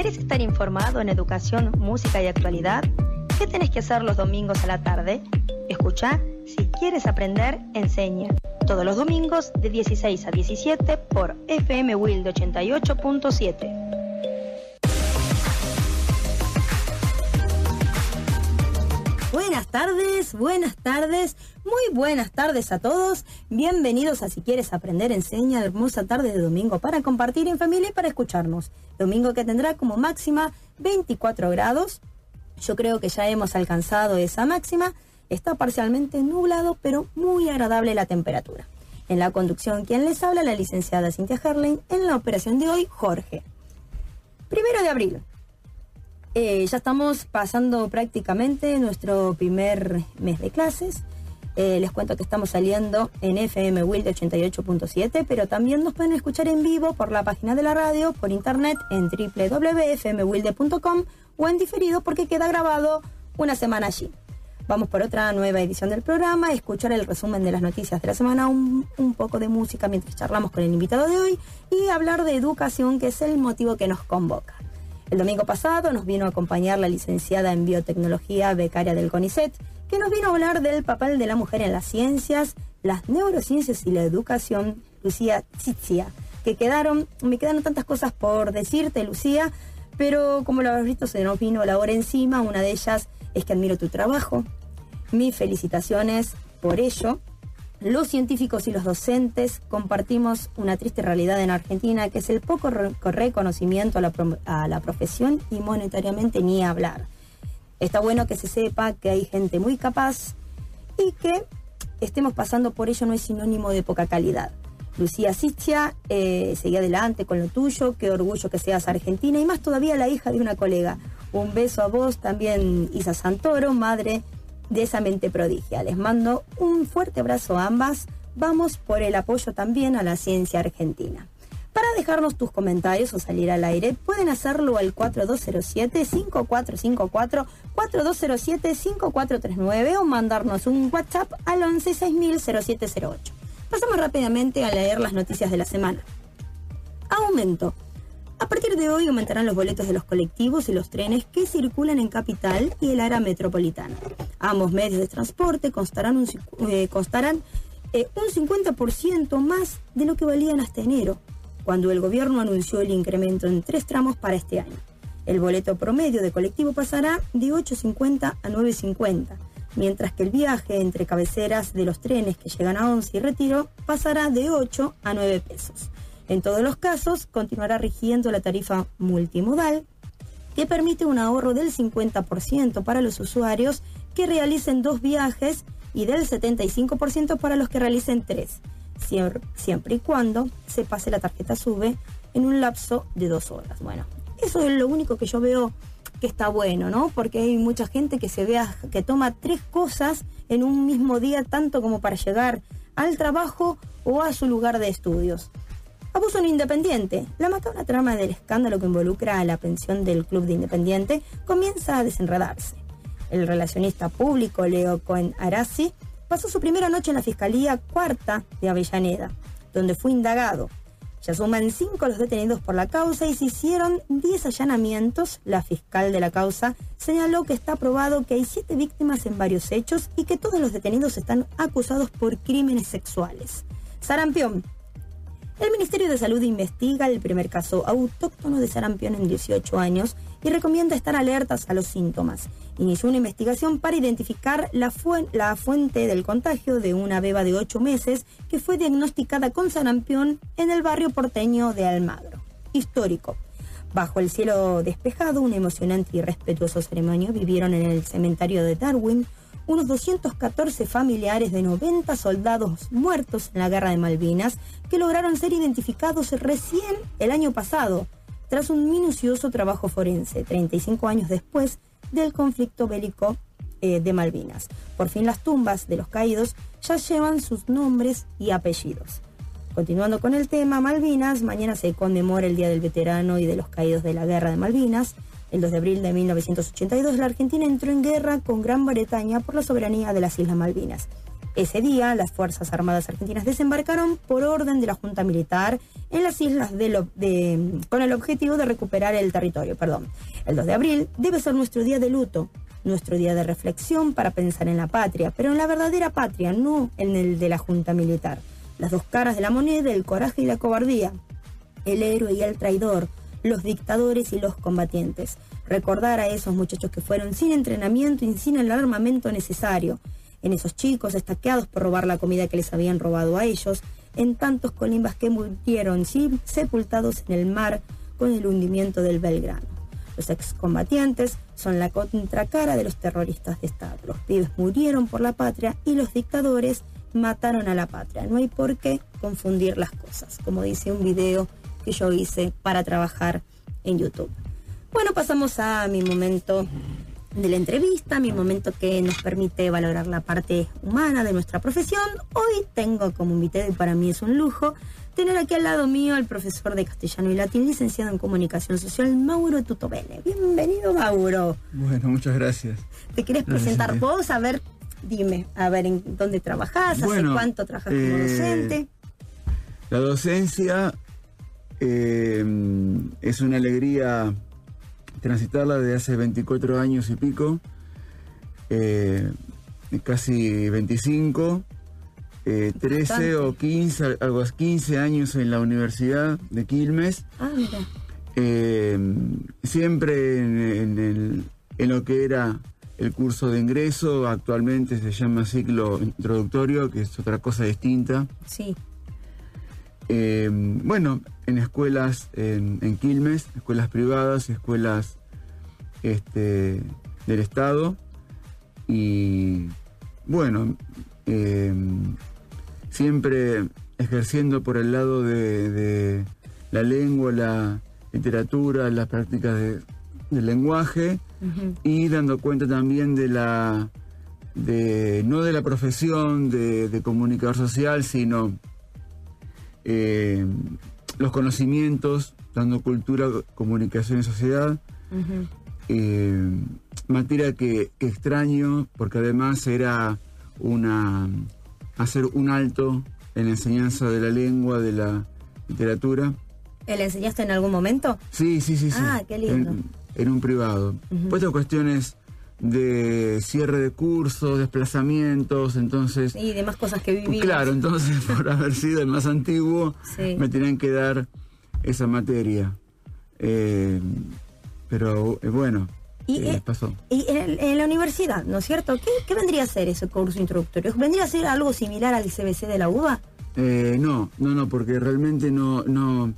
¿Querés estar informado en educación, música y actualidad? ¿Qué tenés que hacer los domingos a la tarde? Escuchá, si quieres aprender, enseña. Todos los domingos de 16 a 17 por FM Wilde 88.7. Buenas tardes, muy buenas tardes a todos. Bienvenidos a Si Quieres Aprender, Enseña, hermosa tarde de domingo para compartir en familia y para escucharnos. Domingo que tendrá como máxima 24 grados. Yo creo que ya hemos alcanzado esa máxima. Está parcialmente nublado, pero muy agradable la temperatura. En la conducción, quien les habla, la licenciada Cintia Herlein. En la operación de hoy, Jorge. 1 de abril. Ya estamos pasando prácticamente nuestro primer mes de clases. Les cuento que estamos saliendo en FM Wilde 88.7, pero también nos pueden escuchar en vivo por la página de la radio, por internet en www.fmwilde.com o en diferido porque queda grabado una semana allí. Vamos por otra nueva edición del programa, escuchar el resumen de las noticias de la semana, un poco de música mientras charlamos con el invitado de hoy y hablar de educación, que es el motivo que nos convoca. El domingo pasado nos vino a acompañar la licenciada en biotecnología, becaria del CONICET, que nos vino a hablar del papel de la mujer en las ciencias, las neurociencias y la educación, Lucía Zitzia, me quedaron tantas cosas por decirte, Lucía, pero como lo habrás visto, se nos vino la hora encima. Una de ellas es que admiro tu trabajo, mis felicitaciones por ello. Los científicos y los docentes compartimos una triste realidad en Argentina, que es el poco reconocimiento a la profesión y monetariamente ni hablar. Está bueno que se sepa que hay gente muy capaz y que estemos pasando por ello no es sinónimo de poca calidad. Lucía Zitzia, seguí adelante con lo tuyo, qué orgullo que seas argentina y más todavía la hija de una colega. Un beso a vos, también Isa Santoro, madre de esa mente prodigia. Les mando un fuerte abrazo a ambas. Vamos por el apoyo también a la ciencia argentina. Para dejarnos tus comentarios o salir al aire, pueden hacerlo al 4207-5454, 4207-5439 o mandarnos un WhatsApp al 116000-0708. Pasamos rápidamente a leer las noticias de la semana. Aumento. A partir de hoy aumentarán los boletos de los colectivos y los trenes que circulan en Capital y el área metropolitana. Ambos medios de transporte costarán un 50% más de lo que valían hasta enero, cuando el gobierno anunció el incremento en 3 tramos para este año. El boleto promedio de colectivo pasará de 8.50 a 9.50, mientras que el viaje entre cabeceras de los trenes que llegan a 11 y Retiro pasará de 8 a 9 pesos. En todos los casos, continuará rigiendo la tarifa multimodal, que permite un ahorro del 50% para los usuarios que realicen 2 viajes y del 75% para los que realicen 3, siempre y cuando se pase la tarjeta SUBE en un lapso de 2 horas. Bueno, eso es lo único que yo veo que está bueno, ¿no? Porque hay mucha gente que toma 3 cosas en un mismo día, tanto como para llegar al trabajo o a su lugar de estudios. Abuso en Independiente. La macabra trama del escándalo que involucra a la pensión del club de Independiente comienza a desenredarse. El relacionista público Leo Cohen Arasi pasó su primera noche en la Fiscalía Cuarta de Avellaneda, donde fue indagado. Ya suman 5 los detenidos por la causa y se hicieron 10 allanamientos. La fiscal de la causa señaló que está probado que hay 7 víctimas en varios hechos y que todos los detenidos están acusados por crímenes sexuales. Sarampión. El Ministerio de Salud investiga el primer caso autóctono de sarampión en 18 años y recomienda estar alertas a los síntomas. Inició una investigación para identificar la fuente del contagio de una beba de 8 meses que fue diagnosticada con sarampión en el barrio porteño de Almagro. Histórico. Bajo el cielo despejado, una emocionante y respetuosa ceremonia vivieron en el cementerio de Darwin unos 214 familiares de 90 soldados muertos en la Guerra de Malvinas que lograron ser identificados recién el año pasado, tras un minucioso trabajo forense, 35 años después del conflicto bélico de Malvinas. Por fin las tumbas de los caídos ya llevan sus nombres y apellidos. Continuando con el tema Malvinas, mañana se conmemora el Día del Veterano y de los Caídos de la Guerra de Malvinas. El 2 de abril de 1982, la Argentina entró en guerra con Gran Bretaña por la soberanía de las Islas Malvinas. Ese día, las Fuerzas Armadas Argentinas desembarcaron por orden de la Junta Militar en las islas con el objetivo de recuperar el territorio. El 2 de abril debe ser nuestro día de luto, nuestro día de reflexión para pensar en la patria, pero en la verdadera patria, no en el de la Junta Militar. Las dos caras de la moneda, el coraje y la cobardía, el héroe y el traidor, los dictadores y los combatientes. Recordar a esos muchachos que fueron sin entrenamiento y sin el armamento necesario, en esos chicos estaqueados por robar la comida que les habían robado a ellos, en tantos colimbas que murieron sepultados en el mar con el hundimiento del Belgrano. Los excombatientes son la contracara de los terroristas de Estado. Los pibes murieron por la patria y los dictadores mataron a la patria. No hay por qué confundir las cosas, como dice un video que yo hice para trabajar en YouTube. Bueno, pasamos a mi momento de la entrevista, mi momento que nos permite valorar la parte humana de nuestra profesión. Hoy tengo como invitado, y para mí es un lujo, tener aquí al lado mío al profesor de castellano y latín, licenciado en comunicación social, Mauro Tutobene. Bienvenido, Mauro. Bueno, muchas gracias. ¿Te querés presentar vos? A ver, dime, en dónde trabajás, hace cuánto trabajás como docente. La docencia es una alegría transitarla desde hace 24 años y pico, casi 25, 13 o 15, algo así, 15 años en la Universidad de Quilmes. Ah, mira. Siempre en lo que era el curso de ingreso, actualmente se llama ciclo introductorio, que es otra cosa distinta. Sí. Bueno, en escuelas en Quilmes, escuelas privadas, escuelas del Estado, y bueno, siempre ejerciendo por el lado de la lengua, la literatura, las prácticas del lenguaje, y dando cuenta también no de la profesión de comunicador social, sino los conocimientos, dando cultura, comunicación y sociedad, materia que extraño, porque además era hacer un alto en la enseñanza de la lengua, de la literatura. ¿Le enseñaste en algún momento? Sí. Ah, qué lindo. En un privado. Pues de cuestiones de cierre de cursos, desplazamientos, entonces... Y demás cosas que vivimos. Claro, entonces por haber sido el más antiguo, sí, me tenían que dar esa materia. Pero bueno, pasó. Y en la universidad, ¿no es cierto? ¿Qué vendría a ser ese curso introductorio? ¿Vendría a ser algo similar al CBC de la UBA? No, porque realmente no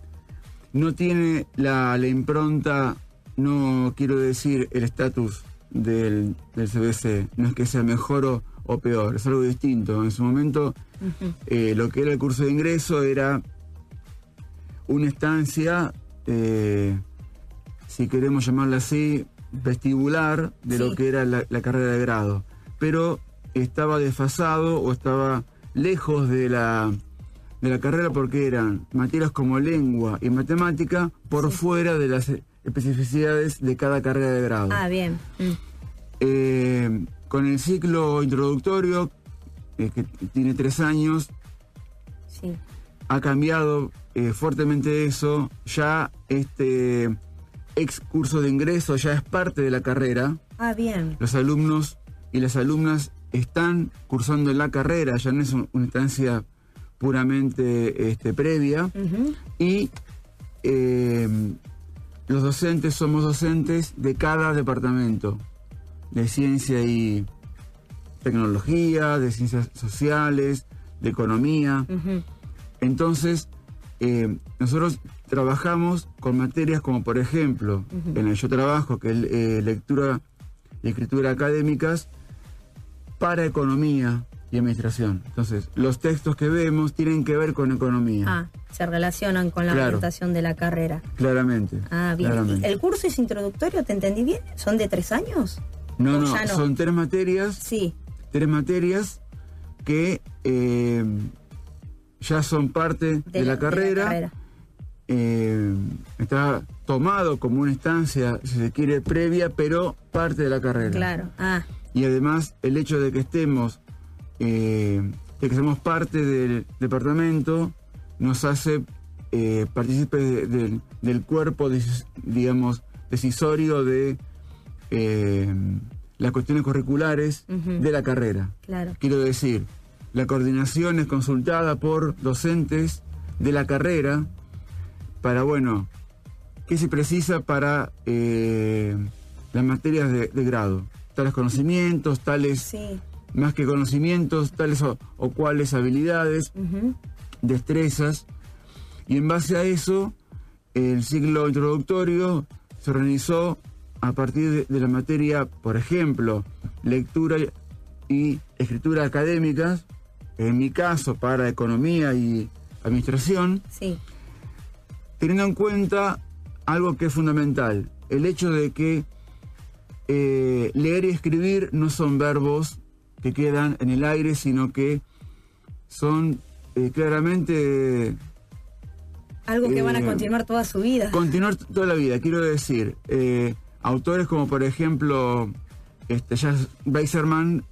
tiene la impronta, no quiero decir el estatus del CBC, no es que sea mejor o peor, es algo distinto. En su momento, lo que era el curso de ingreso era una estancia, si queremos llamarla así, vestibular de lo que era la carrera de grado, pero estaba desfasado o estaba lejos de la carrera, porque eran materias como lengua y matemática por fuera de las especificidades de cada carrera de grado. Ah, bien. Con el ciclo introductorio, que tiene 3 años, sí, ha cambiado fuertemente eso. Ya este ex curso de ingreso ya es parte de la carrera. Ah, bien. Los alumnos y las alumnas están cursando en la carrera, ya no es una instancia puramente previa. Y los docentes somos docentes de cada departamento, de ciencia y tecnología, de ciencias sociales, de economía. Entonces, nosotros trabajamos con materias como, por ejemplo, en el que yo trabajo, que es lectura y escritura académicas para economía y administración. Entonces, los textos que vemos tienen que ver con economía. Ah, se relacionan con la orientación de la carrera. Claramente. Ah, bien. Claramente. ¿El curso es introductorio? ¿Te entendí bien? ¿Son de 3 años? No, son 3 materias. Sí. 3 materias que ya son parte de la carrera. Está tomado como una instancia, si se quiere, previa, pero parte de la carrera. Claro. Ah. Y además, el hecho de que estemos de que somos parte del departamento, nos hace partícipes del cuerpo, digamos, decisorio de las cuestiones curriculares de la carrera. Claro. Quiero decir, la coordinación es consultada por docentes de la carrera para, bueno, qué se precisa para las materias de grado. Tales conocimientos, tales, Sí. más que conocimientos, tales o cuales habilidades, destrezas. Y en base a eso, el ciclo introductorio se organizó a partir de la materia, por ejemplo, lectura y escritura académicas, en mi caso para economía y administración, Sí. teniendo en cuenta algo que es fundamental, el hecho de que leer y escribir no son verbos que quedan en el aire, sino que son claramente... Algo que van a continuar toda su vida. Continuar toda la vida, quiero decir, autores como por ejemplo Jas Weiserman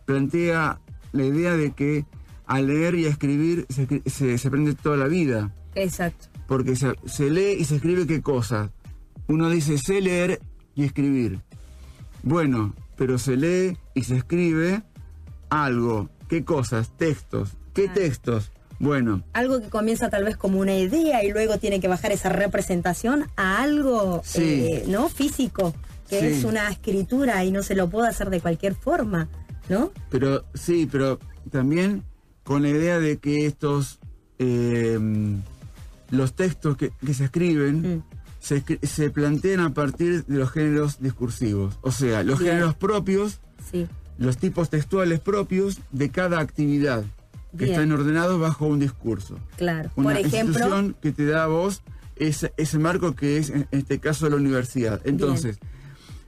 plantea la idea de que al leer y a escribir se aprende toda la vida. Exacto. Porque se lee y se escribe qué cosas. Uno dice, sé leer y escribir. Bueno, pero se lee y se escribe algo. ¿Qué cosas? Textos. ¿Qué textos? Bueno. Algo que comienza tal vez como una idea y luego tiene que bajar esa representación a algo ¿no? físico, que es una escritura y no se lo puede hacer de cualquier forma, ¿no? Pero sí, pero también con la idea de que estos los textos que se escriben se plantean a partir de los géneros discursivos, o sea, los géneros propios, los tipos textuales propios de cada actividad, que están ordenados bajo un discurso. Claro. Una Por ejemplo, institución que te da a vos ese marco que es, en este caso, la universidad. Entonces,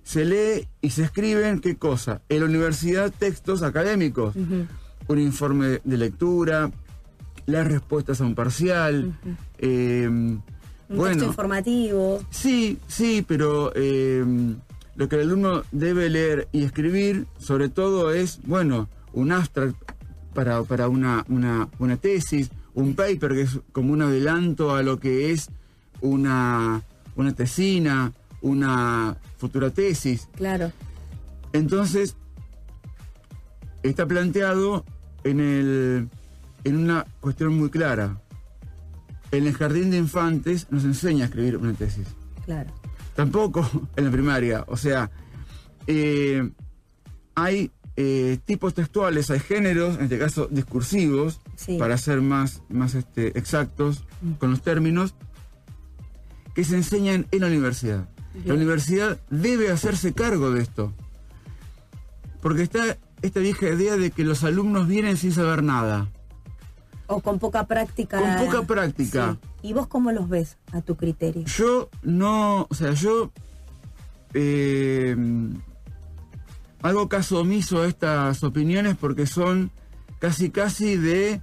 se lee y se escriben, ¿qué cosa? En la universidad, textos académicos. Un informe de lectura, las respuestas a un parcial. un texto informativo. Sí, pero lo que el alumno debe leer y escribir, sobre todo, es, bueno, un abstract para una tesis, un paper que es como un adelanto a lo que es una tesina, una futura tesis. Claro. Entonces, está planteado en una cuestión muy clara. En el jardín de infantes nos enseña a escribir una tesis. Claro. Tampoco en la primaria. O sea, hay tipos textuales, hay géneros, en este caso discursivos, para ser más exactos con los términos, que se enseñan en la universidad. Bien. La universidad debe hacerse cargo de esto. Porque está esta vieja idea de que los alumnos vienen sin saber nada. O con poca práctica. Con poca práctica. Sí. ¿Y vos cómo los ves a tu criterio? Yo no, o sea, yo hago caso omiso a estas opiniones porque son casi de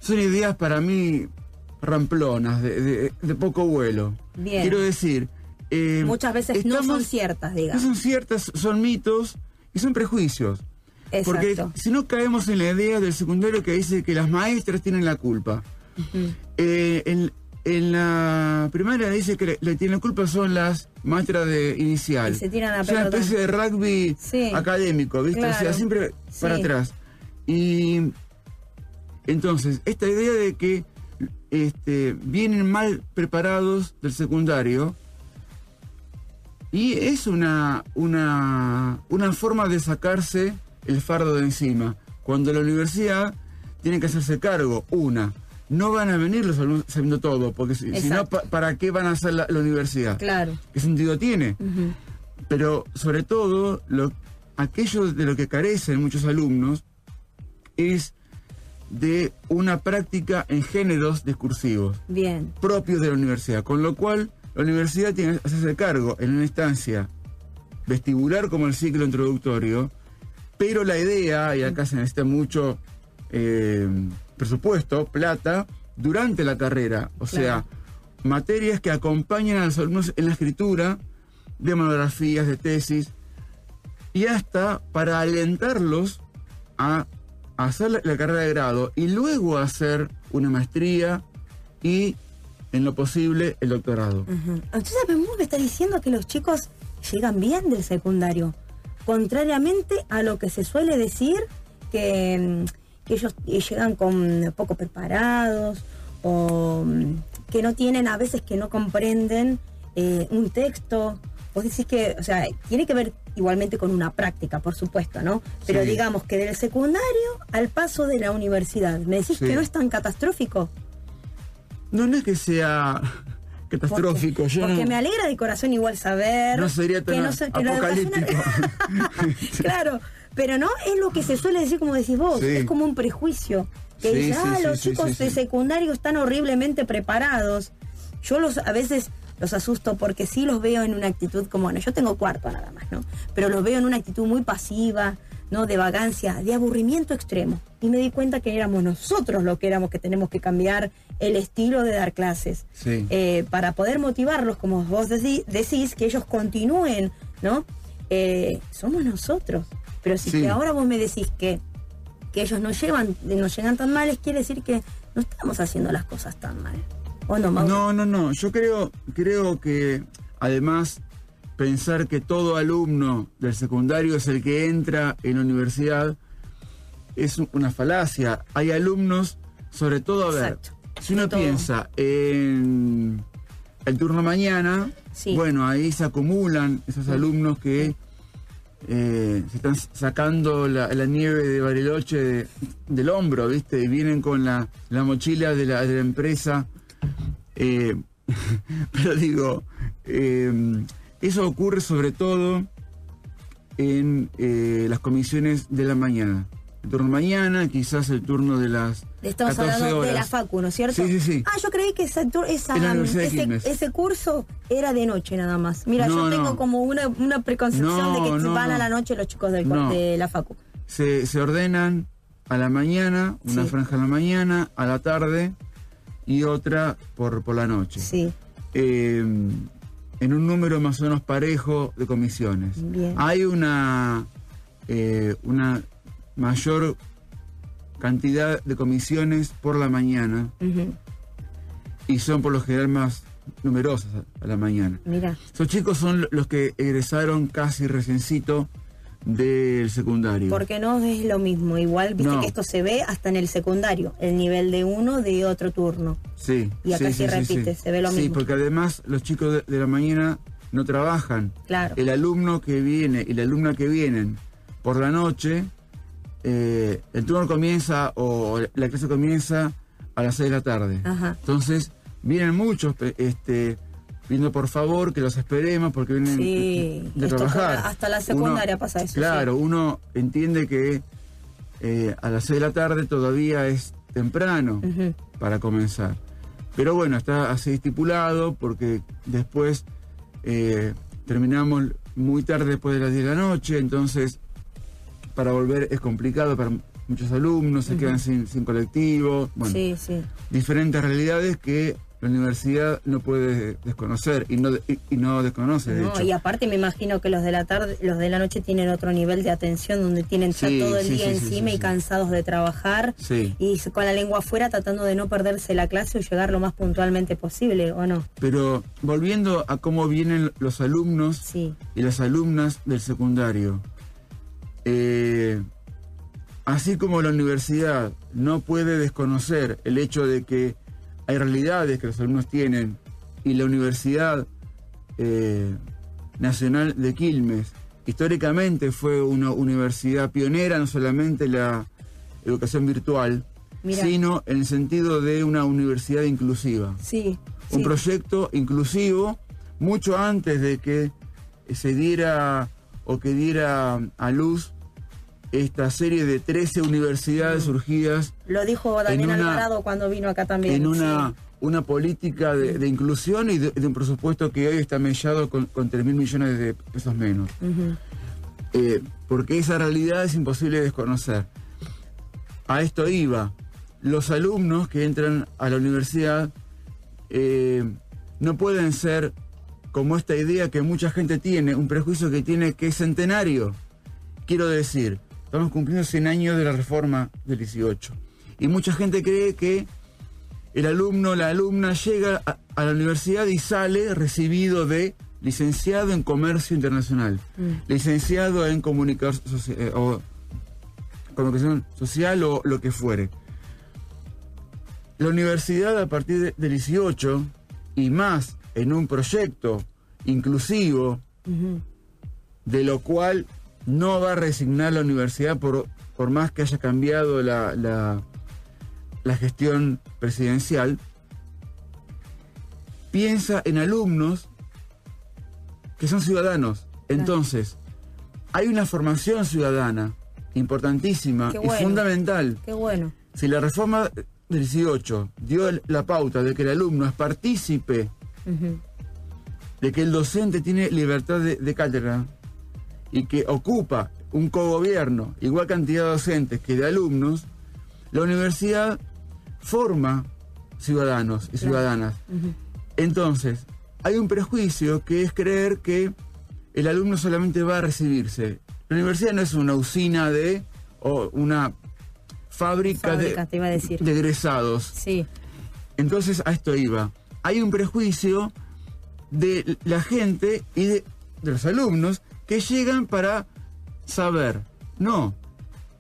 son ideas para mí ramplonas, de poco vuelo. Bien. Quiero decir... muchas veces no son ciertas, digamos. No son ciertas, son mitos y son prejuicios. Exacto. Porque si no caemos en la idea del secundario que dice que las maestras tienen la culpa. En la primaria dice que le tienen la culpa son las maestras de inicial. Y se tiran a es una especie de rugby académico, ¿viste? Claro. O sea, siempre para atrás. Y entonces, esta idea de que vienen mal preparados del secundario, y es una forma de sacarse el fardo de encima. Cuando la universidad tiene que hacerse cargo, no van a venir los alumnos sabiendo todo, porque si no, ¿para qué van a hacer la universidad? Claro. ¿Qué sentido tiene? Pero sobre todo, aquello de lo que carecen muchos alumnos es de una práctica en géneros discursivos. Bien. Propios de la universidad, con lo cual la universidad tiene que hacerse cargo en una instancia vestibular como el ciclo introductorio, pero la idea, y acá se necesita mucho presupuesto, plata, durante la carrera. O sea, materias que acompañan a los alumnos en la escritura de monografías, de tesis, y hasta para alentarlos a hacer la carrera de grado y luego hacer una maestría y, en lo posible, el doctorado. Entonces, me está diciendo que los chicos llegan bien del secundario, contrariamente a lo que se suele decir, que ellos llegan con poco preparados o que no tienen, a veces que no comprenden un texto. Vos decís que, o sea, tiene que ver igualmente con una práctica, por supuesto, ¿no? Pero sí, digamos que del secundario al paso de la universidad, ¿me decís que no es tan catastrófico? No es que sea catastrófico. Porque me alegra de corazón igual saber... No sería tan apocalíptico. Claro, pero no es lo que se suele decir, como decís vos, es como un prejuicio. Que dice, los chicos de secundario están horriblemente preparados. Yo a veces los asusto porque sí los veo en una actitud como, bueno, yo tengo cuarto nada más, ¿no? Pero los veo en una actitud muy pasiva, ¿no? De vagancia, de aburrimiento extremo. Y me di cuenta que éramos nosotros los que éramos que tenemos que cambiar el estilo de dar clases. Para poder motivarlos, como vos decís, que ellos continúen, ¿no? Somos nosotros. Pero si que ahora vos me decís que ellos no llegan tan mal, quiere decir que no estamos haciendo las cosas tan mal. ¿O no, Mauro? No. Yo creo que, además, pensar que todo alumno del secundario es el que entra en la universidad es una falacia. Hay alumnos, sobre todo, si uno piensa en el turno mañana, bueno, ahí se acumulan esos alumnos que se están sacando la nieve de Bariloche del hombro, ¿viste? Y vienen con la mochila de la empresa. Pero digo, eso ocurre sobre todo en las comisiones de la mañana. El turno mañana, quizás el turno de las 14 horas. Estamos hablando de la Facu, ¿no es cierto? Sí. Yo creí que ese curso era de noche nada más. Mira, yo tengo como una preconcepción de que van a la noche los chicos de la Facu. Se ordenan a la mañana, una franja a la mañana, a la tarde y otra por la noche. En un número más o menos parejo de comisiones. Bien. Hay una mayor cantidad de comisiones por la mañana y son por lo general más numerosas a la mañana. Mira. Esos chicos son los que egresaron casi reciencito del secundario. Porque no es lo mismo, igual viste que esto se ve hasta en el secundario, el nivel de uno de otro turno. Y acá se repite, se ve lo mismo. Sí, porque además los chicos de la mañana no trabajan. Claro. El alumno que viene y la alumna que vienen por la noche, el turno comienza o la clase comienza a las 6 de la tarde. Entonces vienen muchos pidiendo por favor que los esperemos porque vienen de trabajar. Hasta la secundaria pasa eso. Claro, uno entiende que a las 6 de la tarde todavía es temprano para comenzar. Pero bueno, está así estipulado porque después terminamos muy tarde después de las 10 de la noche, entonces para volver es complicado para muchos alumnos, se quedan sin colectivo. Bueno, diferentes realidades que la universidad no puede desconocer y no desconoce, de hecho. Y aparte me imagino que los de la tarde, los de la noche tienen otro nivel de atención donde tienen todo el día encima y cansados de trabajar y con la lengua afuera tratando de no perderse la clase o llegar lo más puntualmente posible, ¿o no? Pero volviendo a cómo vienen los alumnos y las alumnas del secundario, así como la universidad no puede desconocer el hecho de que hay realidades que los alumnos tienen y la Universidad Nacional de Quilmes históricamente fue una universidad pionera, no solamente la educación virtual, sino en el sentido de una universidad inclusiva. Un proyecto inclusivo mucho antes de que se diera o que diera a luz esta serie de 13 universidades surgidas. Lo dijo Daniel Alvarado cuando vino acá también. En una política de inclusión y de un presupuesto que hoy está mellado con 3.000 millones de pesos menos. Porque esa realidad es imposible desconocer. A esto iba. Los alumnos que entran a la universidad no pueden ser como esta idea que mucha gente tiene, un prejuicio que tiene que es centenario. quiero decir, estamos cumpliendo 100 años de la reforma del 18. Y mucha gente cree que el alumno, la alumna llega a la universidad y sale recibido de licenciado en comercio internacional, licenciado en comunicación social o lo que fuere. La universidad, a partir del 18 y más en un proyecto inclusivo, de lo cual no va a resignar la universidad por más que haya cambiado la gestión presidencial, piensa en alumnos que son ciudadanos. Entonces, hay una formación ciudadana importantísima y fundamental. Qué bueno. Si la reforma del 18 dio la pauta de que el alumno es partícipe, de que el docente tiene libertad de cátedra y que ocupa un cogobierno, igual cantidad de docentes que de alumnos, la universidad forma ciudadanos y ciudadanas. Entonces, hay un prejuicio que es creer que el alumno solamente va a recibirse. La universidad no es una usina o una fábrica de egresados. Sí. Entonces, a esto iba. Hay un prejuicio de la gente y de los alumnos que llegan para saber. No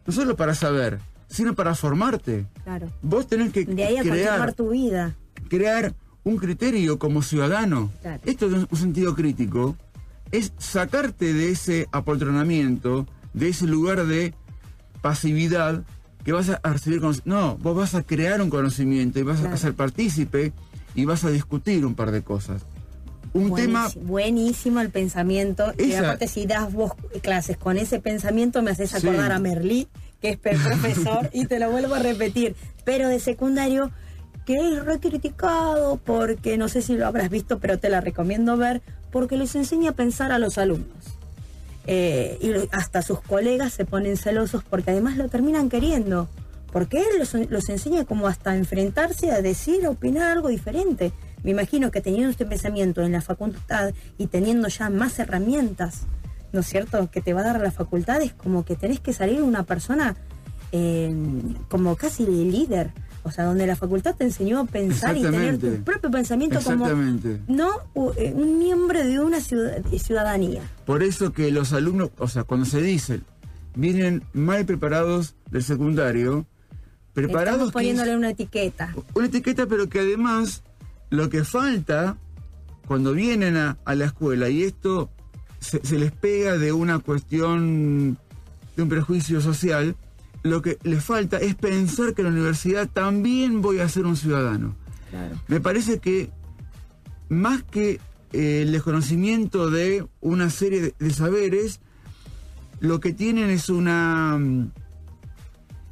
solo para saber, sino para formarte. Claro. Vos tenés que de ahí a continuar tu vida. Crear un criterio como ciudadano. Claro. Esto es un sentido crítico. Es sacarte de ese apoltronamiento, de ese lugar de pasividad que vas a recibir conocimiento. No, vos vas a crear un conocimiento y vas a ser partícipe y vas a discutir un par de cosas. Buenísimo el pensamiento. Y aparte, si das vos clases con ese pensamiento, me haces acordar a Merlí, que es profesor, y te lo vuelvo a repetir, pero de secundario, que es recriticado porque, no sé si lo habrás visto, pero te la recomiendo ver, porque les enseña a pensar a los alumnos. Y hasta sus colegas se ponen celosos porque además lo terminan queriendo, porque él los enseña como hasta a enfrentarse, a decir, a opinar algo diferente. Me imagino que teniendo este pensamiento en la facultad y teniendo ya más herramientas, ¿no es cierto?, que te va a dar la facultad, es como que tenés que salir una persona como casi líder. O sea, donde la facultad te enseñó a pensar y tener tu propio pensamiento como un miembro de una ciudadanía. Por eso que los alumnos, o sea, cuando se dicen, vienen mal preparados del secundario, estamos poniéndole una etiqueta. Una etiqueta, pero que además lo que falta cuando vienen a la escuela, y esto se les pega de una cuestión, de un prejuicio social, lo que les falta es pensar que en la universidad también voy a ser un ciudadano. Claro. Me parece que más que el desconocimiento de una serie de saberes, lo que tienen es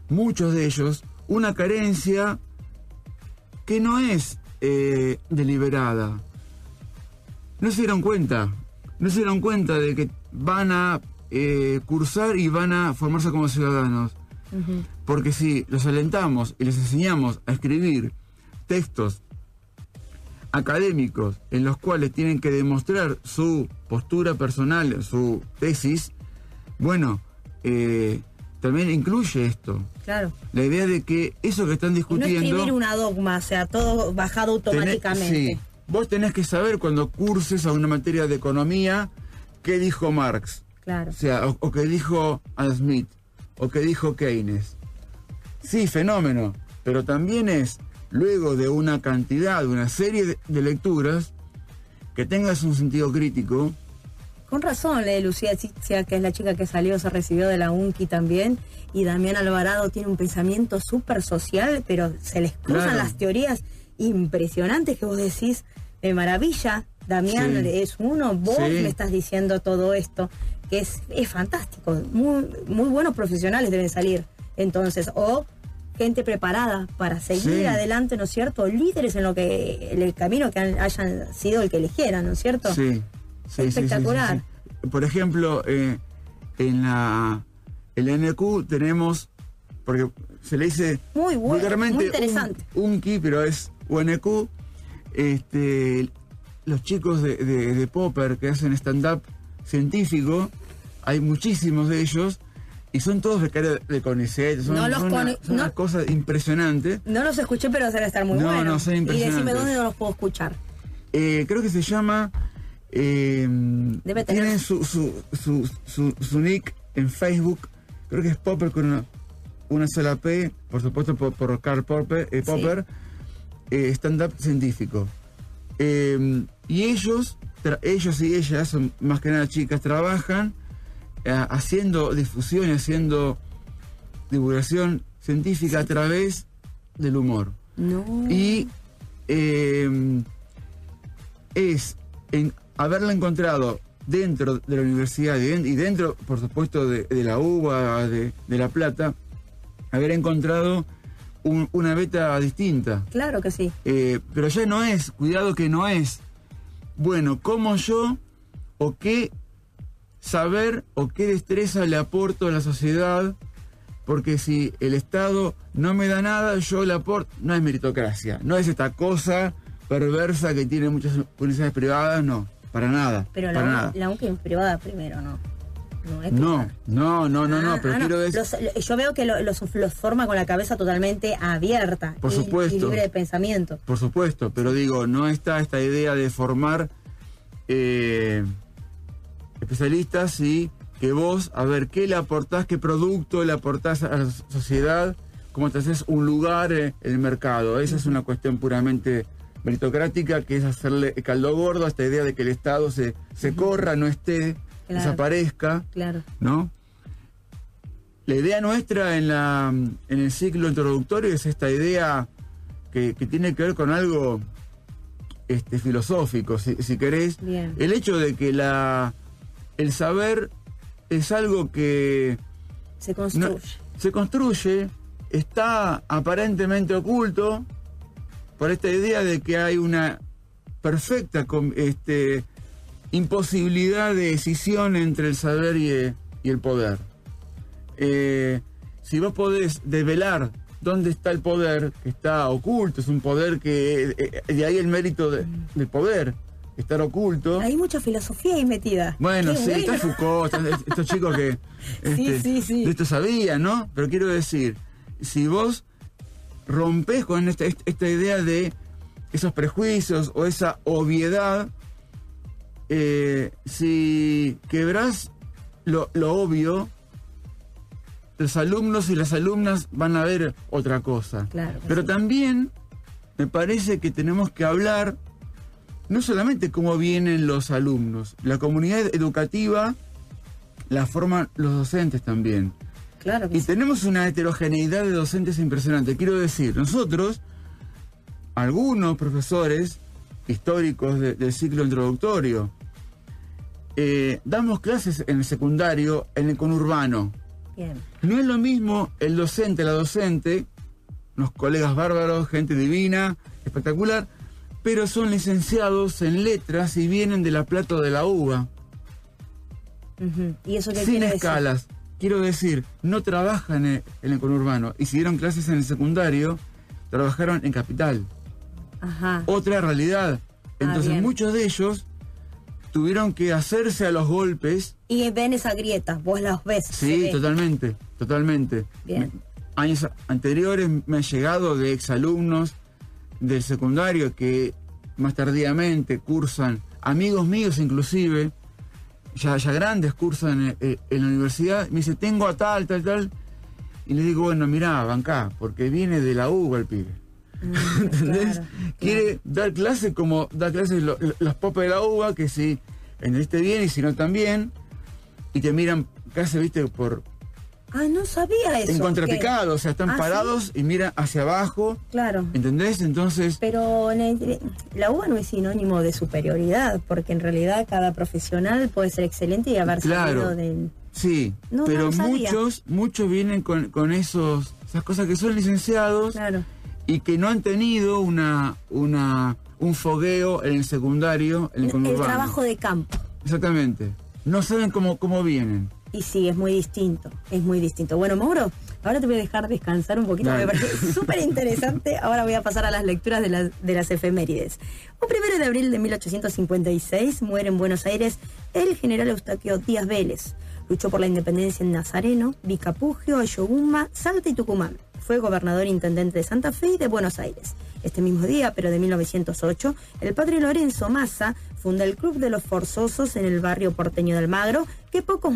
muchos de ellos, una carencia que no es deliberada. No se dieron cuenta de que van a cursar y van a formarse como ciudadanos. Porque si los alentamos y les enseñamos a escribir textos académicos en los cuales tienen que demostrar su postura personal, su tesis, bueno, también incluye esto. Claro. La idea de que eso que están discutiendo... No escribir una dogma, o sea, todo bajado automáticamente. Sí. Vos tenés que saber cuando curses a una materia de economía qué dijo Marx. Claro. O sea, o qué dijo Adam Smith, o qué dijo Keynes. Sí, fenómeno, pero también es, luego de una cantidad, de una serie de lecturas, que tengas un sentido crítico. Con razón, Lucía Chichia, que es la chica que salió, se recibió de la UNCI también, y Damián Alvarado tiene un pensamiento súper social, pero se les cruzan las teorías impresionantes que vos decís, de maravilla. Damián es uno, vos me estás diciendo todo esto, que es fantástico. Muy buenos profesionales deben salir, entonces, o gente preparada para seguir adelante, ¿no es cierto? Líderes en el camino que hayan sido el que eligieran, ¿no es cierto? Sí. Espectacular. Sí. Por ejemplo, en la NQ tenemos, porque se le dice muy bueno, vulgarmente muy interesante. UNCI, pero es UNQ. Los chicos de Popper que hacen stand-up científico, hay muchísimos de ellos Y son todos becarios de CONICET, son unas cosas impresionantes. No los escuché, pero deben estar muy buenos. No, son impresionantes. Y decime dónde no los puedo escuchar. Creo que se llama... Debe tener... Tienen su nick en Facebook, creo que es Popper con una sola P, por supuesto por Karl Popper, stand-up científico. Y ellos y ellas, son más que nada chicas, trabajan haciendo difusión y haciendo divulgación científica a través del humor. Y haberla encontrado dentro de la universidad y dentro, por supuesto, de la UBA, de La Plata, haber encontrado una beta distinta. Claro que sí. Pero ya no es, cuidado que no es, bueno, ¿cómo yo o qué saber o qué destreza le aporto a la sociedad? Porque si el Estado no me da nada, yo le aporto. No es meritocracia, no es esta cosa perversa que tienen muchas universidades privadas, no, para nada. Pero la UNC es privada primero, ¿no? No, pero quiero decir... Yo veo que los forma con la cabeza totalmente abierta. Por supuesto. Y libre de pensamiento. Por supuesto, pero digo, no está esta idea de formar especialistas y que vos, a ver, ¿qué le aportás, qué producto le aportás a la sociedad? ¿Cómo te haces un lugar en el mercado? Esa es una cuestión puramente meritocrática, que es hacerle caldo gordo a esta idea de que el Estado se corra, no esté... Claro. Desaparezca, claro, ¿no? La idea nuestra en el ciclo introductorio es esta idea que tiene que ver con algo filosófico, si querés. Bien. El hecho de que el saber es algo que se construye. Se construye, está aparentemente oculto por esta idea de que hay una perfecta imposibilidad de decisión entre el saber y el poder. Si vos podés develar dónde está el poder, que está oculto, es un poder que... de ahí el mérito del poder, estar oculto. Hay mucha filosofía ahí metida. Bueno, sí, bueno. Está Foucault, estos chicos que sí. de esto sabían, ¿no? Pero quiero decir, si vos rompés con esta idea de esos prejuicios o esa obviedad, si quebrás lo obvio, los alumnos y las alumnas van a ver otra cosa. Claro, pero sí. También me parece que tenemos que hablar no solamente cómo vienen los alumnos, la comunidad educativa la forman los docentes también. Claro que y sí. Tenemos una heterogeneidad de docentes impresionante. Quiero decir, nosotros, algunos profesores históricos del ciclo introductorio, damos clases en el secundario, en el conurbano. Bien. No es lo mismo el docente, la docente, unos colegas bárbaros, gente divina, espectacular, pero son licenciados en letras y vienen de La Plata o de la UBA. ¿Y eso qué sin quiere escalas. decir? Quiero decir, no trabajan en el conurbano. Y si dieron clases en el secundario, trabajaron en Capital. Ajá. Otra realidad. Entonces muchos de ellos tuvieron que hacerse a los golpes. Y ven esa grieta, vos las ves. Sí, totalmente. Bien. Años anteriores me han llegado de exalumnos del secundario que más tardíamente cursan, amigos míos inclusive, ya grandes cursan en la universidad, me dice, tengo a tal, y le digo, bueno, mirá, bancá, porque viene de la UBA el pibe. ¿Entendés? Claro. Quiere dar clases como da clases los popes de la UBA, que si entendiste bien y si no también, y te miran casi, viste, por... Ah, no sabía eso. En contrapicado, o sea, están parados, ¿sí? Y miran hacia abajo. Claro. ¿Entendés? Entonces... Pero la UBA no es sinónimo de superioridad, porque en realidad cada profesional puede ser excelente y haber salido del... Sí, no, pero no muchos vienen con esas cosas que son licenciados. Claro. Y que no han tenido un fogueo en el secundario, en el conurbano. El trabajo de campo. Exactamente. No saben cómo vienen. Y sí, es muy distinto. Bueno, Mauro, ahora te voy a dejar descansar un poquito. Dale. Me parece súper interesante. Ahora voy a pasar a las lecturas de las efemérides. Un 1 de abril de 1856 muere en Buenos Aires el general Eustaquio Díaz Vélez, Luchó por la independencia en Nazareno, Vicapugio, Ayohuma, Salta y Tucumán. Fue gobernador e intendente de Santa Fe y de Buenos Aires. Este mismo día, pero de 1908, el padre Lorenzo Massa funda el Club de los Forzosos en el barrio porteño de Almagro, que pocos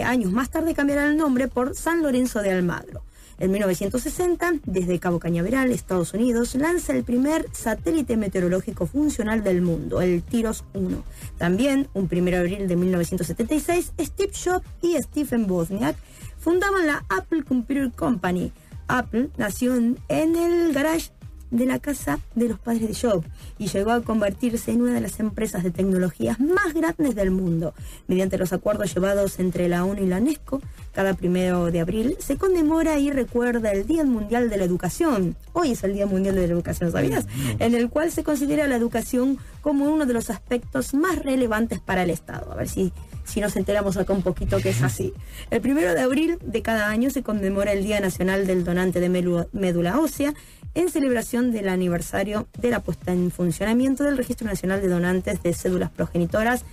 años más tarde cambiará el nombre por San Lorenzo de Almagro. En 1960, desde Cabo Cañaveral, Estados Unidos, lanza el primer satélite meteorológico funcional del mundo, el TIROS 1. También, un 1 de abril de 1976, Steve Jobs y Stephen Wozniak fundaban la Apple Computer Company. Apple nació en el garage de la casa de los padres de Jobs y llegó a convertirse en una de las empresas de tecnologías más grandes del mundo. Mediante los acuerdos llevados entre la ONU y la UNESCO, cada 1 de abril se conmemora y recuerda el Día Mundial de la Educación. Hoy es el Día Mundial de la Educación, ¿sabías? En el cual se considera la educación como uno de los aspectos más relevantes para el Estado. A ver si nos enteramos acá un poquito que es así. El 1 de abril de cada año se conmemora el Día Nacional del Donante de Médula Ósea, en celebración del aniversario de la puesta en funcionamiento del Registro Nacional de Donantes de Cédulas Progenitoras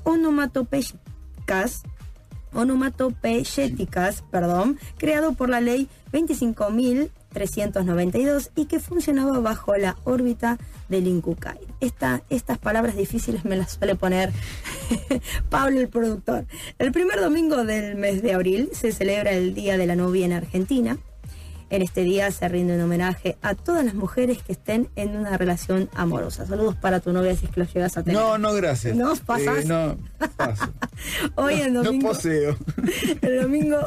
onomatopeyéticas, creado por la Ley 25.392 y que funcionaba bajo la órbita del INCUCAI. Estas palabras difíciles me las suele poner Pablo, el productor. El primer domingo del mes de abril se celebra el Día de la Novia en Argentina. En este día se rinde un homenaje a todas las mujeres que estén en una relación amorosa. Saludos para tu novia si es que lo llegas a tener. No, gracias. ¿No pasas? No, paso. Hoy es domingo. No poseo.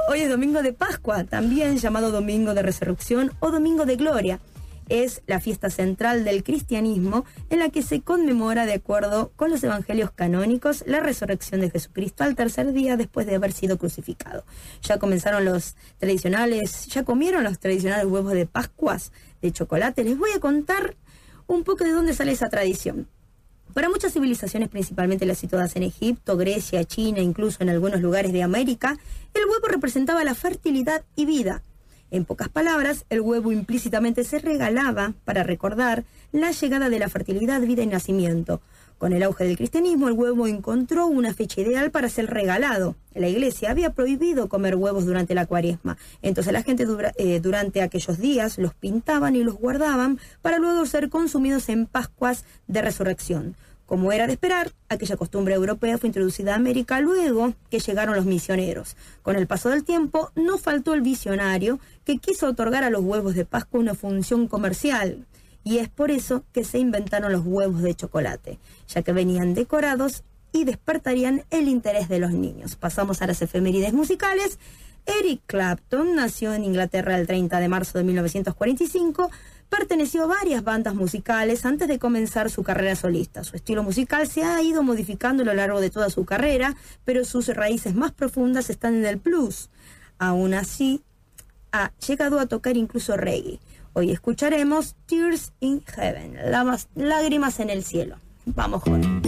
Hoy es domingo de Pascua, también llamado Domingo de Resurrección o Domingo de Gloria. Es la fiesta central del cristianismo en la que se conmemora, de acuerdo con los evangelios canónicos, la resurrección de Jesucristo al tercer día después de haber sido crucificado. Ya comieron los tradicionales huevos de Pascuas de chocolate. Les voy a contar un poco de dónde sale esa tradición. Para muchas civilizaciones, principalmente las situadas en Egipto, Grecia, China, incluso en algunos lugares de América, el huevo representaba la fertilidad y vida. En pocas palabras, el huevo implícitamente se regalaba para recordar la llegada de la fertilidad, vida y nacimiento. Con el auge del cristianismo, el huevo encontró una fecha ideal para ser regalado. La Iglesia había prohibido comer huevos durante la Cuaresma. Entonces la gente durante aquellos días los pintaban y los guardaban para luego ser consumidos en Pascuas de Resurrección. Como era de esperar, aquella costumbre europea fue introducida a América luego que llegaron los misioneros. Con el paso del tiempo, no faltó el visionario que quiso otorgar a los huevos de Pascua una función comercial. Y es por eso que se inventaron los huevos de chocolate, ya que venían decorados y despertarían el interés de los niños. Pasamos a las efemérides musicales. Eric Clapton nació en Inglaterra el 30 de marzo de 1945, perteneció a varias bandas musicales antes de comenzar su carrera solista. Su estilo musical se ha ido modificando a lo largo de toda su carrera, pero sus raíces más profundas están en el blues. Aún así, ha llegado a tocar incluso reggae. Hoy escucharemos Tears in Heaven, lágrimas en el cielo. Vamos, Juan.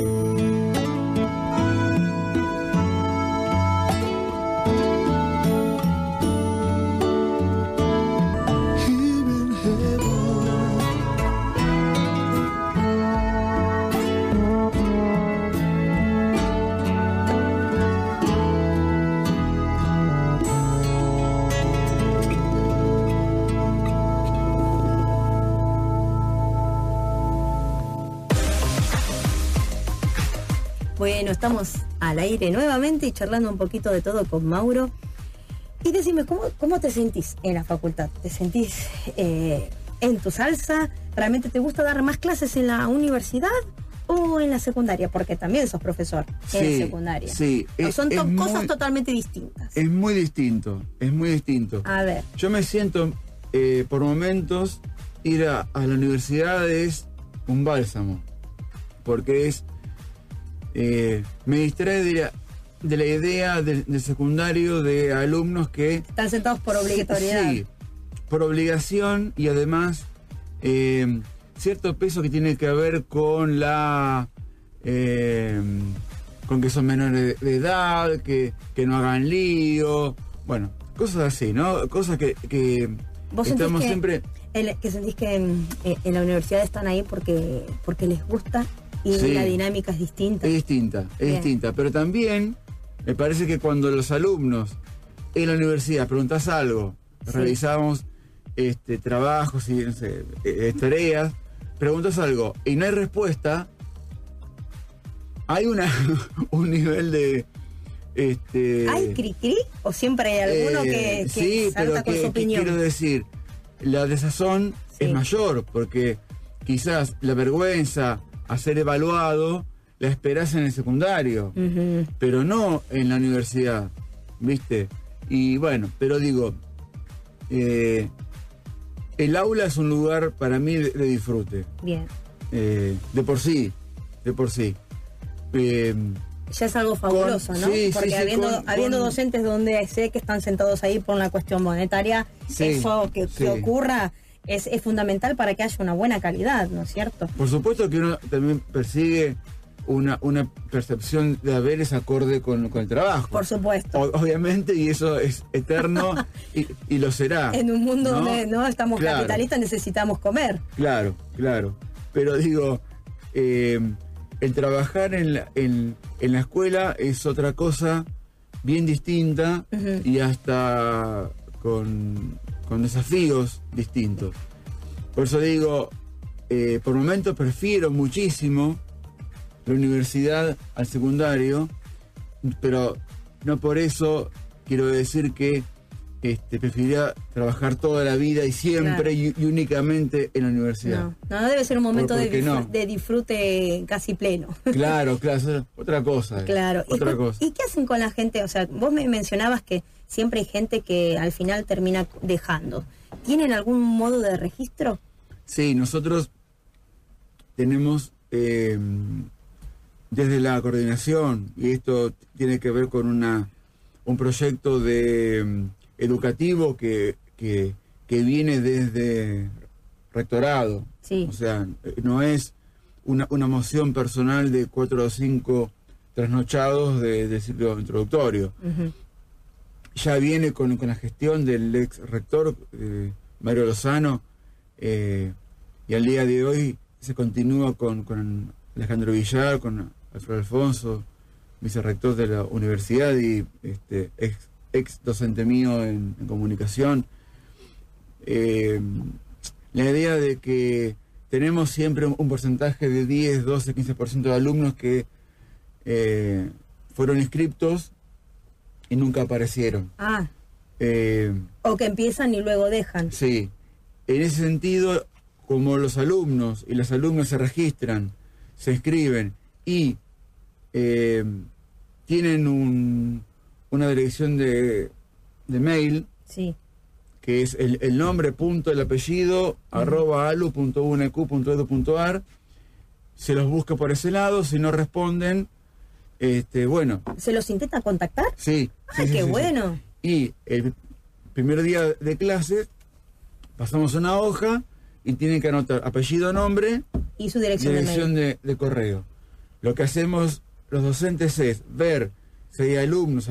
Bueno, estamos al aire nuevamente y charlando un poquito de todo con Mauro. Y decime, ¿cómo te sentís en la facultad? ¿Te sentís en tu salsa? ¿Realmente te gusta dar más clases en la universidad o en la secundaria? Porque también sos profesor en secundaria. Sí, son cosas totalmente distintas. Es muy distinto. A ver. Yo me siento, por momentos, ir a la universidad es un bálsamo. Porque es... me distrae de la idea del secundario de alumnos que... Están sentados por obligatoriedad. Sí, por obligación y además cierto peso que tiene que ver con con que son menores de edad, que no hagan lío, bueno, cosas así, ¿no? Cosas que ¿Vos estamos sentís siempre... que sentís que en la universidad están ahí porque les gusta? Y sí, la dinámica es distinta. Es distinta, pero también Me parece que cuando los alumnos en la universidad preguntas algo, realizamos trabajos y no sé, tareas, preguntas algo y no hay respuesta, hay un nivel de... ¿Hay cri-cri? ¿O siempre hay alguno que sí, salta con su opinión? Quiero decir, la desazón es mayor, porque quizás la vergüenza a ser evaluado la esperás en el secundario, pero no en la universidad, ¿viste? Y bueno, pero digo, el aula es un lugar para mí de disfrute. Bien. De por sí. Ya es algo fabuloso, ¿no? Sí, porque habiendo docentes donde sé que están sentados ahí por una cuestión monetaria, eso que ocurra es fundamental para que haya una buena calidad, ¿no es cierto? Por supuesto que uno también persigue una percepción de haberes acorde con el trabajo. Por supuesto. Obviamente, y eso es eterno y lo será. En un mundo donde no estamos capitalistas, necesitamos comer. Claro. Pero digo, el trabajar en la escuela es otra cosa bien distinta y hasta con desafíos distintos. Por eso digo, por momentos prefiero muchísimo la universidad al secundario, pero no por eso quiero decir que preferiría trabajar toda la vida y siempre y únicamente en la universidad. No debe ser un momento de disfrute casi pleno. Claro, es otra cosa. Claro. Otra cosa. ¿Y qué hacen con la gente? O sea, vos me mencionabas que siempre hay gente que al final termina dejando. ¿Tienen algún modo de registro? Sí, nosotros tenemos desde la coordinación, y esto tiene que ver con un proyecto educativo que viene desde rectorado. Sí. O sea, no es una moción personal de 4 o 5 trasnochados de ciclo introductorio. Ya viene con la gestión del ex rector Mario Lozano, y al día de hoy se continúa con Alejandro Villar, con Alfredo Alfonso, vicerrector de la universidad y ex docente mío en comunicación. La idea de que tenemos siempre un porcentaje de 10, 12, 15% de alumnos que fueron inscriptos y nunca aparecieron. O que empiezan y luego dejan. Sí. En ese sentido, como los alumnos y las alumnas se registran, se inscriben y tienen una dirección de mail, que es el nombre, punto, el apellido, @alu.unq.edu.ar. Se los busca por ese lado, si no responden, bueno. ¿Se los intenta contactar? Sí. ¡Qué bueno! Y el primer día de clase pasamos una hoja y tienen que anotar apellido, nombre y su dirección de correo. Lo que hacemos los docentes es ver si hay alumnas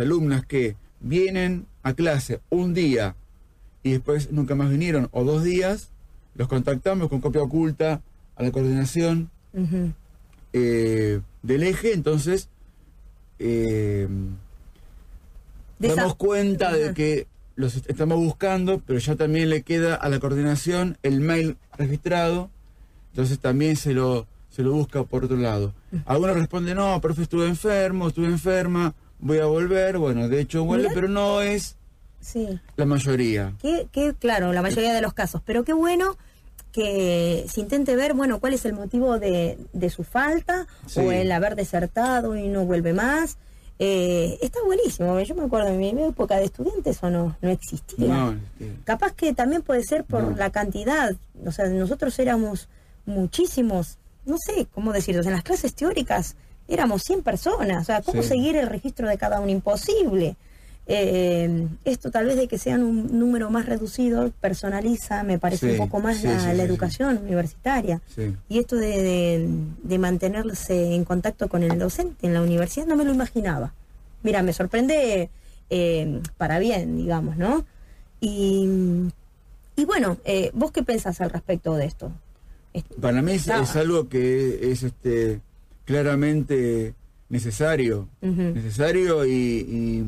que vienen a clase un día y después nunca más vinieron, o 2 días, los contactamos con copia oculta a la coordinación del eje. Entonces damos cuenta de que los estamos buscando, pero ya también le queda a la coordinación el mail registrado, entonces también se lo busca por otro lado. Algunos responden, no, profe, estuve enferma, voy a volver. Bueno, de hecho vuelve, pero no es la mayoría. Claro, la mayoría de los casos, pero qué bueno que se intente ver, bueno, cuál es el motivo de su falta, o el haber desertado y no vuelve más. Está buenísimo. Yo me acuerdo en mi época de estudiante eso no existía. Capaz que también puede ser por la cantidad. O sea, nosotros éramos muchísimos, no sé cómo decirlo, en las clases teóricas éramos 100 personas. O sea, ¿cómo seguir el registro de cada uno? Imposible. Esto tal vez de que sean un número más reducido personaliza, me parece, un poco más la educación universitaria. Y esto de mantenerse en contacto con el docente en la universidad no me lo imaginaba. Mira, me sorprende para bien, digamos, ¿no? Y bueno, ¿vos qué pensás al respecto de esto? Para mí es algo que es claramente necesario. Necesario y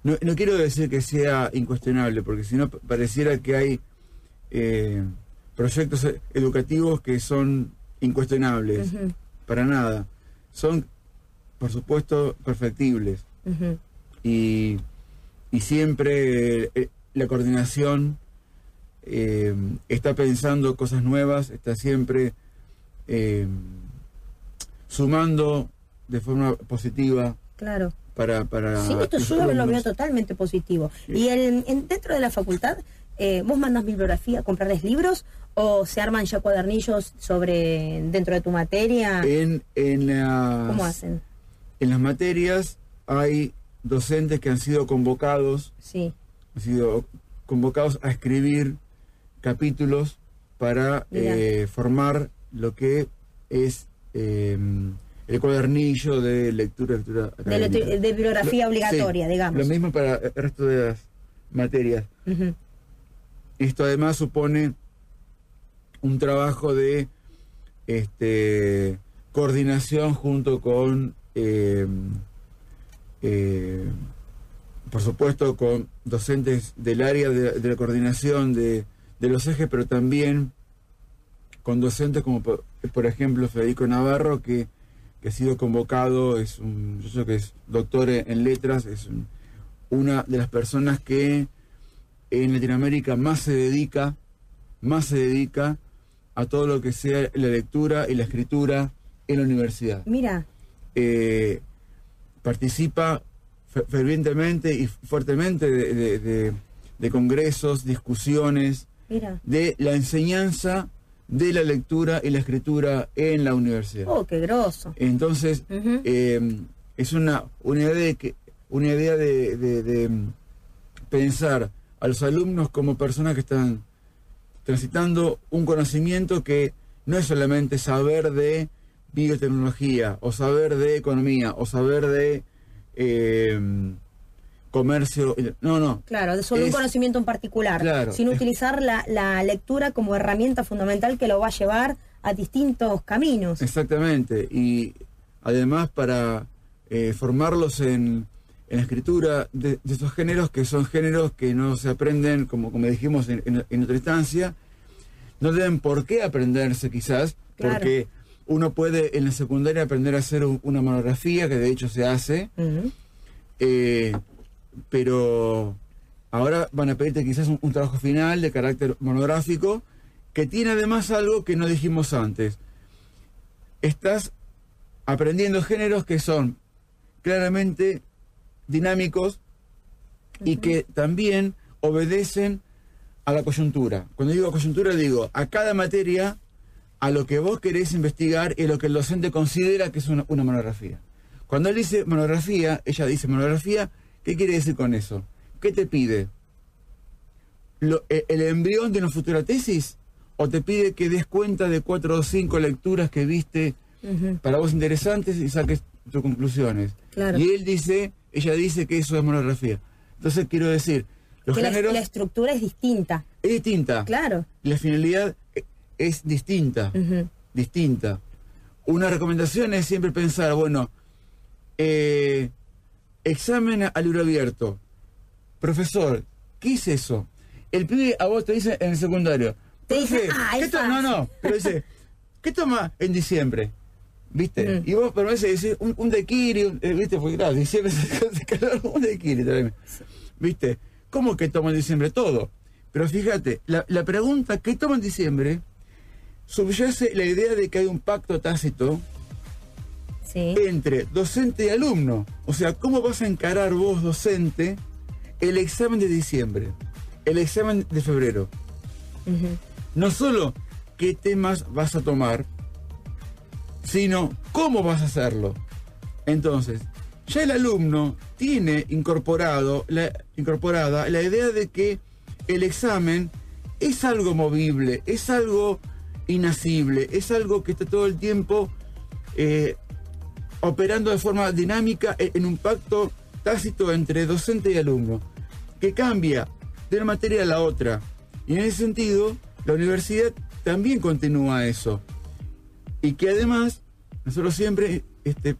no quiero decir que sea incuestionable, porque si no pareciera que hay proyectos educativos que son incuestionables. Para nada. Son, por supuesto, perfectibles. Y siempre la coordinación está pensando cosas nuevas, está siempre sumando de forma positiva. Claro. Para sí, esto yo lo veo totalmente positivo. Sí. Y dentro de la facultad, ¿vos mandas bibliografía, comprarles libros o se arman ya cuadernillos dentro de tu materia? ¿Cómo hacen? En las materias hay docentes que han sido convocados, a escribir capítulos para formar lo que es el cuadernillo de lectura de bibliografía obligatoria, digamos. Lo mismo para el resto de las materias. Esto además supone un trabajo de coordinación junto con por supuesto con docentes del área de la coordinación de los ejes, pero también con docentes como por ejemplo Federico Navarro, que ha sido convocado, yo sé que es doctor en letras, es una de las personas que en Latinoamérica más se dedica a todo lo que sea la lectura y la escritura en la universidad. Mira. Participa fervientemente y fuertemente de congresos, discusiones, de la enseñanza de la lectura y la escritura en la universidad. ¡Oh, qué groso! Entonces, es una idea de pensar a los alumnos como personas que están transitando un conocimiento que no es solamente saber de biotecnología, o saber de economía, o saber de comercio. No. Claro, solo un conocimiento en particular, claro, sin utilizar la lectura como herramienta fundamental que lo va a llevar a distintos caminos. Exactamente, y además para formarlos en la escritura de estos géneros, que son géneros que no se aprenden, como dijimos en otra instancia, no deben por qué aprenderse quizás, claro, porque uno puede en la secundaria aprender a hacer una monografía, que de hecho se hace, pero ahora van a pedirte quizás un trabajo final de carácter monográfico, que tiene además algo que no dijimos antes. Estás aprendiendo géneros que son claramente dinámicos y que también obedecen a la coyuntura. Cuando digo coyuntura, digo a cada materia, a lo que vos querés investigar y lo que el docente considera que es una monografía. Cuando él dice monografía, ella dice monografía, ¿qué quiere decir con eso? ¿Qué te pide? ¿El embrión de una futura tesis? ¿O te pide que des cuenta de 4 o 5 lecturas que viste para vos interesantes y saques tus conclusiones? Claro. Y ella dice que eso es monografía. Entonces quiero decir, los géneros... La estructura es distinta. Es distinta. Claro. La finalidad es distinta. Distinta. Una recomendación es siempre pensar, bueno, examen a libro abierto. Profesor, ¿qué es eso? El pibe a vos te dice en el secundario. Te dice, pero dice, ¿qué toma en diciembre? ¿Viste? Y vos por veces decís un daiquiri, ¿viste? Porque claro, diciembre se calor, un daiquiri también. ¿Viste? ¿Cómo que toma en diciembre? Todo. Pero fíjate, la pregunta ¿qué toma en diciembre? Subyace la idea de que hay un pacto tácito entre docente y alumno. O sea, ¿cómo vas a encarar vos, docente, el examen de diciembre, el examen de febrero? No solo qué temas vas a tomar, sino cómo vas a hacerlo. Entonces, ya el alumno tiene incorporada la idea de que el examen es algo movible, es algo inasible, es algo que está todo el tiempo operando de forma dinámica en un pacto tácito entre docente y alumno, que cambia de una materia a la otra. Y en ese sentido, la universidad también continúa eso. Y que además nosotros siempre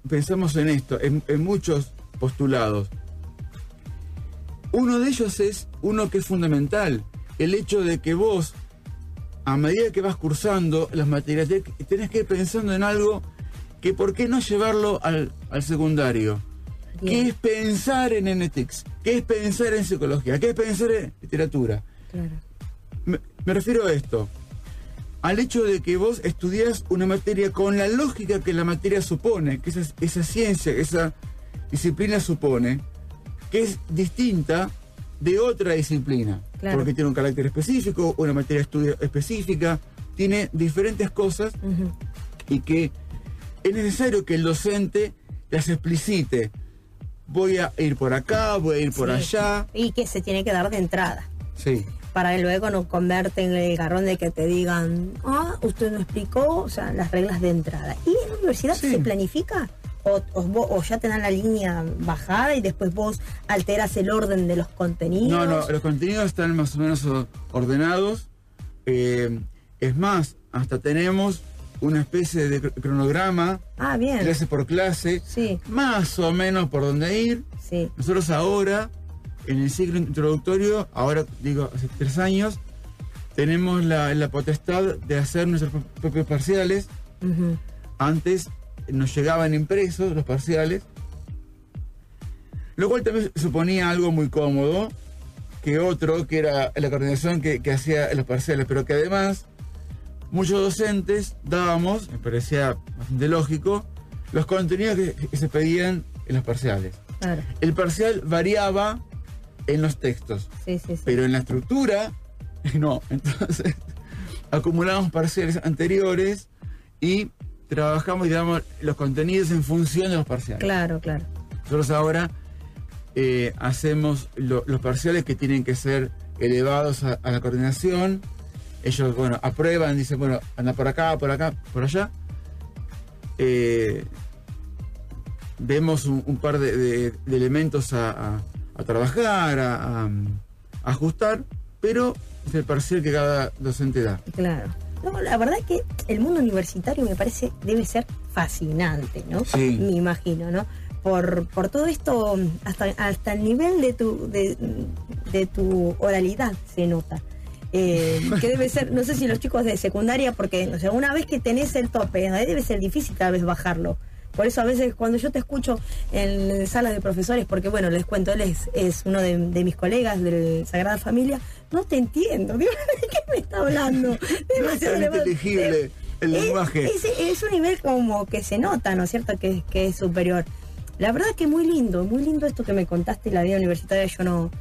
pensamos en esto, en muchos postulados. Uno de ellos es uno que es fundamental, el hecho de que vos, a medida que vas cursando las materias, tenés que ir pensando en algo que por qué no llevarlo al secundario. Bien. ¿Qué es pensar en NTICS? ¿Qué es pensar en psicología? ¿Qué es pensar en literatura? Claro. Me refiero a esto, al hecho de que vos estudiás una materia con la lógica que la materia supone, que esa ciencia, esa disciplina supone, que es distinta de otra disciplina, claro. porque tiene un carácter específico, una materia de estudio específica, tiene diferentes cosas y que es necesario que el docente las explicite. Voy a ir por acá, voy a ir por allá. Y que se tiene que dar de entrada. Sí. Para que luego no converte en el garrón de que te digan, usted no explicó, o sea, las reglas de entrada. ¿Y en la universidad se planifica? ¿O ya te dan la línea bajada y después vos alteras el orden de los contenidos? No, los contenidos están más o menos ordenados. Es más, hasta tenemos una especie de cronograma, bien. clase por clase, Sí. más o menos por dónde ir. Sí. Nosotros ahora, en el ciclo introductorio, ahora digo, hace 3 años, tenemos la potestad de hacer nuestros propios parciales. Antes nos llegaban impresos los parciales, lo cual también suponía algo muy cómodo, que era la coordinación que hacía los parciales, pero que además muchos docentes dábamos, me parecía bastante lógico, los contenidos que se pedían en los parciales. Claro. El parcial variaba en los textos, Sí. pero en la estructura no. Entonces acumulamos parciales anteriores y trabajamos y damos los contenidos en función de los parciales. Claro. Nosotros ahora hacemos los parciales que tienen que ser elevados a la coordinación. Ellos, aprueban, dicen, anda por acá, por allá. Vemos un par de elementos a trabajar, a ajustar, pero es el parcial que cada docente da. Claro. No, la verdad es que el mundo universitario me parece debe ser fascinante, ¿no? Sí. Me imagino, ¿no? Por todo esto, hasta el nivel de tu oralidad se nota. Que debe ser, no sé si los chicos de secundaria, porque o sea, una vez que tenés el tope, debe ser difícil tal vez bajarlo. Por eso a veces cuando yo te escucho en salas de profesores, porque les cuento, él es uno de mis colegas de Sagrada Familia, no te entiendo, digo, ¿de qué me está hablando? Demasiado inteligible el lenguaje. Es un nivel como que se nota, ¿no es cierto?, que es superior. La verdad que muy lindo esto que me contaste, la vida universitaria. Yo no,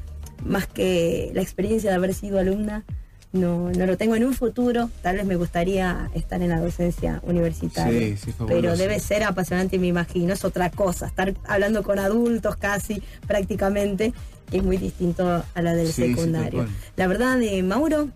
más que la experiencia de haber sido alumna, no lo tengo en un futuro. Tal vez me gustaría estar en la docencia universitaria. Sí, pero debe ser apasionante, me imagino. Es otra cosa, estar hablando con adultos casi, prácticamente, que es muy distinto a la del secundario. La verdad, Mauro,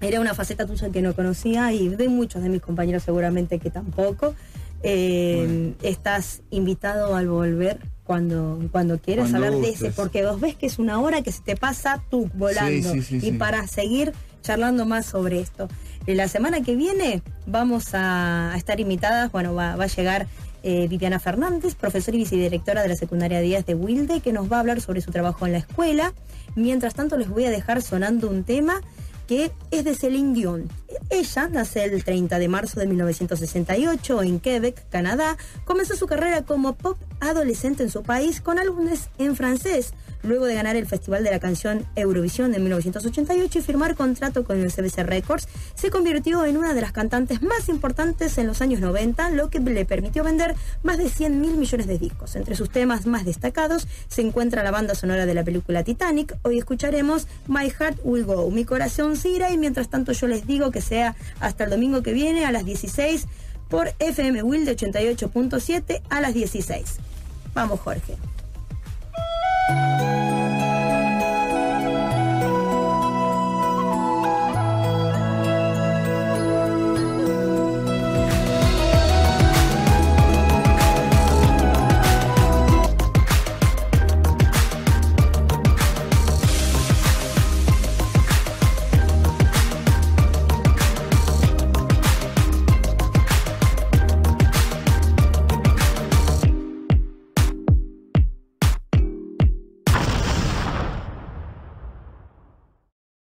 era una faceta tuya que no conocía y de muchos de mis compañeros seguramente que tampoco. Estás invitado al volver cuando quieras hablar de ese, porque vos ves que es una hora que se te pasa tú volando. Sí. Para seguir charlando más sobre esto, la semana que viene vamos a estar invitadas, va a llegar Viviana Fernández, profesora y vicedirectora de la secundaria 10 de Wilde, que nos va a hablar sobre su trabajo en la escuela. Mientras tanto, les voy a dejar sonando un tema que es de Céline Dion. Ella nace el 30 de marzo de 1968 en Quebec, Canadá. Comenzó su carrera como pop adolescente en su país con álbumes en francés. Luego de ganar el Festival de la Canción Eurovisión en 1988 y firmar contrato con el CBC Records, se convirtió en una de las cantantes más importantes en los años 90, lo que le permitió vender más de 100.000 millones de discos. Entre sus temas más destacados se encuentra la banda sonora de la película Titanic. Hoy escucharemos My Heart Will Go, Mi Corazón se irá, y mientras tanto yo les digo que sea hasta el domingo que viene a las 16 por FM Wilde 88.7 a las 16. Vamos, Jorge.